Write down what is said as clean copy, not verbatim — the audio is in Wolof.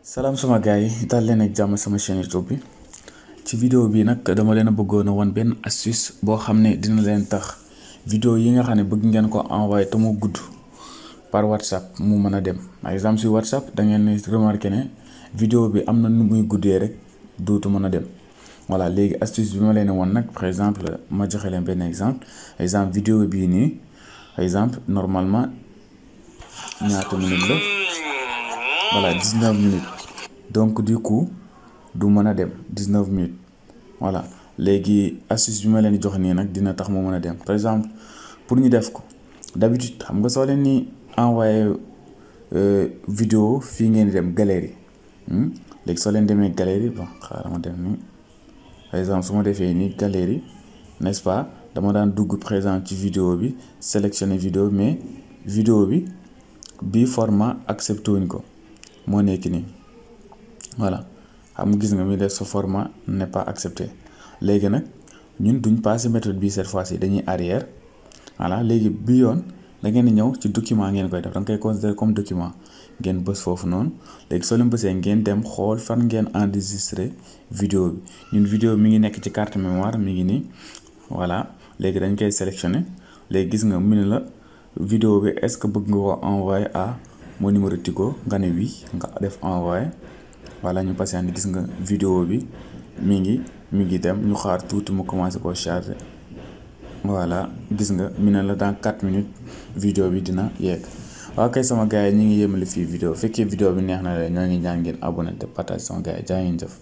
Salam sama gars yi daal leen ak jàmm sama chaîne YouTube bi ci vidéo bi nag dama leen a bëggoon a wan benn astuce boo xam ne dina leen tax vidéo yi nga xam ne bëgg ngeen ko envoyé te mu gudd par WhatsApp mu mën a dem par exemple si WhatsApp da ngeen remarqué ne vidéo bi am na nu muy guddee rek dootu mën a dem voilà léegi astuce bi ma leen wan nag par exemple ma joxe leen benn exemple vidéo bii nii par exemple normalement ñaata minutes la voilà 19 minutes donc du coup du mën a dem 19 minutes voilà léegi astuce bi ma leen di jox nii nag dina tax mu mën a dem par exemple pour ñu def ko d'habitude xam nga soo leen ni envoyé vidéo fii ngeen di dem galerie léegi soo leen demee galerie bon xaaral ma dem nii par exemple su ma defee nii galerie n'est-ce pas dama daan dugg par exemple ci vidéo bi sélectionner vidéo mais vidéo bi format accepté wuñ ko moo nekk nii voilà xam nga gis nga mi def sa format n'est pas accepté léegi nag ñun duñ passer méthode bi cette fois-ci dañuy arrière voilà léegi bi yoon da ngeen di ñëw ci document ngeen koy def da nga koy considérer comme document ngeen bës foofu noonu léegi soo leen bësee ngeen dem xool fan ngeen enregistrer vidéo bi ñun vidéo mi ngi nekk ci carte mémoire mi ngi nii voilà léegi dañ koy sélectionner léegi gis nga mu ne la vidéo bi est-ce que bëgg nga ko envoyer à mon numéro Tigo nga ne oui nga def envoyer voilà ñu passé ni gis nga vidéo bi mi ngi dem ñu xaar tuuti mu commencé koo charger voilà gis nga mi ne la dans 4 minutes vidéo bi dina yegg waaw kay sama gars yi ñu ngi yemale fii vidéo fekkee vidéo bi neex na la ñoo ngi ñaan ngeen abonné te partage sama gars yi jaa ngeen jëf